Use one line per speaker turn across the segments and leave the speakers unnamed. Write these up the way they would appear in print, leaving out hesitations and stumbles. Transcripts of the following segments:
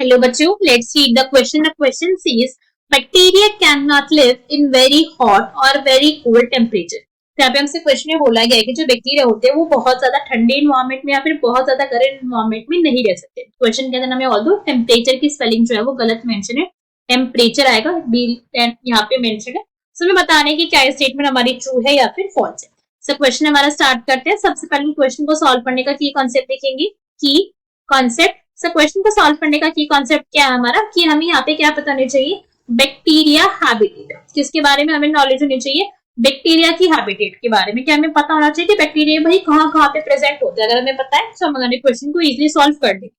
Hello बच्चों, let's read the question. The question says bacteria cannot live in very hot or very cold temperature. तो यहाँ पे हमसे question में बोला गया है कि जो बैक्टीरिया होते हैं वो बहुत ज्यादा ठंडे इन्वायरमेंट में या फिर बहुत ज्यादा गर्म इन्वायरमेंट में नहीं रह सकते। क्वेश्चन के अंदर हमें ऑल्दो टेम्परेचर की स्पेलिंग जो है वो गलत मेंशन है, टेम्परेचर आएगा, बी यहाँ पे मेंशन है। सो हमें बताने की क्या स्टेटमेंट हमारी ट्रू है या फिर फॉल्स है। सो क्वेश्चन हमारा स्टार्ट करते हैं। सबसे पहले क्वेश्चन को सॉल्व करने का की कॉन्सेप्ट देखेंगे। की कॉन्सेप्ट, क्वेश्चन को सॉल्व करने का की कॉन्सेप्ट क्या है हमारा कि हमें यहाँ पे क्या पता होना चाहिए, बैक्टीरिया हैबिटेट। किसके बारे में हमें नॉलेज होनी चाहिए, बैक्टीरिया की हैबिटेट के बारे में। क्या हमें पता होना चाहिए कि बैक्टीरिया भाई कहाँ पे प्रेजेंट होते हैं। अगर हमें पता है तो हम क्वेश्चन को इजीली सॉल्व कर देंगे।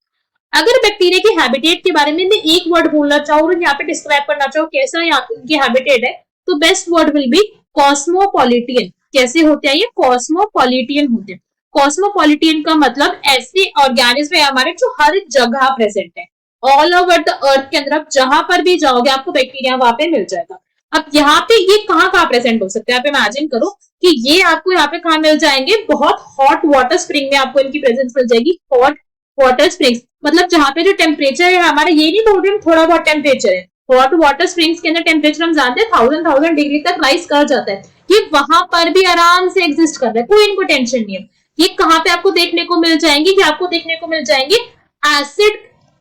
अगर बैक्टीरिया की हैबिटेट के बारे में मैं एक वर्ड बोलना चाहूँ और यहाँ पे डिस्क्राइब करना चाहूँ कैसा इनकी हैबिटेट है, तो बेस्ट वर्ड विल बी कॉस्मोपॉलिटियन। कैसे होते हैं ये, कॉस्मोपॉलिटियन होते हैं। कॉस्मोपॉलिटियन का मतलब ऐसे ऑर्गेनिज्म है हमारे जो हर जगह प्रेजेंट है, ऑल ओवर द अर्थ के अंदर। आप जहां पर भी जाओगे आपको बैक्टीरिया वहां पे मिल जाएगा। अब यहाँ पे ये कहाँ प्रेजेंट हो सकते हैं, आप इमेजिन करो कि ये आपको यहाँ पे कहाँ मिल जाएंगे, बहुत हॉट वाटर स्प्रिंग में आपको इनकी प्रेजेंस मिल जाएगी। हॉट वाटर स्प्रिंग्स मतलब जहाँ पे जो टेम्परेचर है हमारा, ये नहीं बोल रहे हम थोड़ा बहुत टेम्परेचर है, हॉट वाटर स्प्रिंग्स के अंदर टेम्परेचर हम जानते हैं 1000 डिग्री तक राइज कर जाता है। ये वहां पर भी आराम से एग्जिस्ट कर रहा है, कोई इनको टेंशन नहीं है। ये कहाँ पे आपको देखने को मिल जाएंगे, कि आपको देखने को मिल जाएंगे एसिड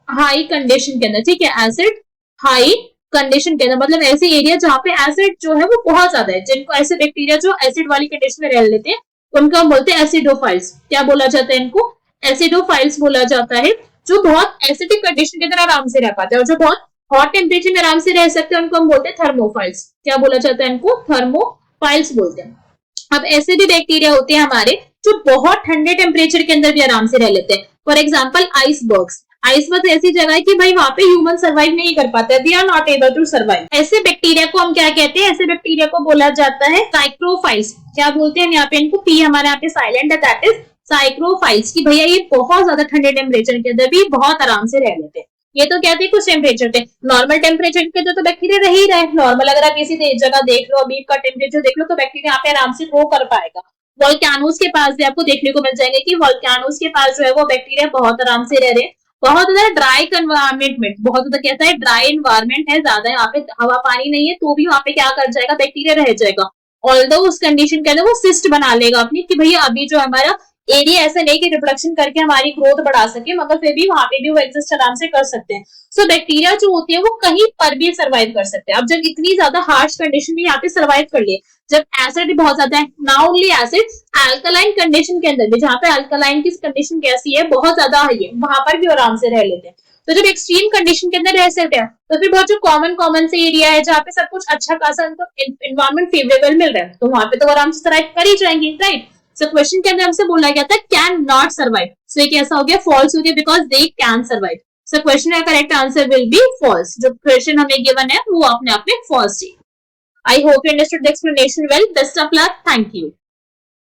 हाई कंडीशन के अंदर। ठीक है, एसिड हाई कंडीशन के अंदर मतलब ऐसे एरिया जहाँ पे एसिड जो है वो बहुत ज्यादा है, जिनको ऐसे बैक्टीरिया जो एसिड वाली कंडीशन में रह लेते हैं उनको हम बोलते हैं एसिडोफाइल्स। क्या बोला जाता है इनको, एसिडोफाइल्स बोला जाता है। जो बहुत एसिडिक कंडीशन के अंदर आराम से रह पाते हैं और जो बहुत हॉट टेम्परेचर में आराम से रह सकते हैं उनको हम बोलते हैं थर्मोफाइल्स। क्या बोला जाता है इनको, थर्मोफाइल्स बोलते हैं। अब ऐसे भी बैक्टीरिया होते हैं हमारे जो बहुत ठंडे टेम्परेचर के अंदर भी आराम से रह लेते हैं। For example icebergs. आइसबर्ग ऐसी जगह है कि भाई वहां पे ह्यूमन सर्वाइव नहीं कर पाते, they are not able to survive. ऐसे बैक्टीरिया को हम क्या कहते हैं, ऐसे बैक्टीरिया को बोला जाता है साइक्रोफाइल्स। क्या बोलते हैं यहाँ पे इनको, पी हमारे यहाँ पे साइलेंट है, दैट इज साइक्रोफाइल्स। की भैया ये बहुत ज्यादा ठंडे टेम्परेचर के अंदर भी बहुत आराम से रह लेते हैं। ये तो कहते हैं कुछ टेम्परेचर थे, नॉर्मल टेम्परेचर के अंदर तो बैक्टीरिया रह ही रहे। नॉर्मल अगर आप किसी जगह देख लो, अभी का टेम्परेचर देख लो, तो बैक्टीरिया यहाँ पे आराम से ग्रो कर पाएगा। वॉल्केनोस के पास भी आपको देखने को मिल जाएंगे कि वॉल्केनोस के पास जो है वो बैक्टीरिया बहुत आराम से रह रहे हैं। बहुत ज्यादा ड्राई एनवायरमेंट में, बहुत ज्यादा कैसा है, ड्राई एनवायरमेंट है, ज्यादा यहाँ पे हवा पानी नहीं है, तो भी वहां पे क्या कर जाएगा, बैक्टीरिया रह जाएगा। ऑल्दो उस कंडीशन के अंदर वो सिस्ट बना लेगा अपनी, कि भैया अभी जो हमारा एरिया ऐसा नहीं कि रिप्रोडक्शन करके हमारी ग्रोथ बढ़ा सके, मगर फिर भी वहां पे भी वो एग्जिस्ट आराम से कर सकते हैं। सो बैक्टीरिया जो होती है वो कहीं पर भी सर्वाइव कर सकते हैं। अब जब इतनी ज्यादा हार्श कंडीशन में यहाँ पे सर्वाइव कर लिए, जब एसिड बहुत ज्यादा है, not only acid, alkaline condition के अंदर भी, जहाँ पे अल्कलाइन की कंडीशन कैसी है, बहुत ज्यादा हाई है, वहां पर भी आराम से रह लेते हैं। तो जब एक्सट्रीम कंडीशन के अंदर रह सकते हैं, तो फिर बहुत जो कॉमन से एरिया है जहाँ पे सब कुछ अच्छा खासा उनको एनवायरमेंट फेवरेबल मिल रहा है, तो वहां पे तो आराम से सर्वाइव कर ही जाएंगे, राइट। सो क्वेश्चन के अंदर हमसे बोला गया था कैन नॉट सर्वाइव, सो ये कैसा हो गया, फॉल्स हो गया, because they can survive. So question का correct answer will be false. जो क्वेश्चन हमें गिवन है वो अपने आप में फॉल्स है। I hope you understood the explanation well. Best of luck. Thank you.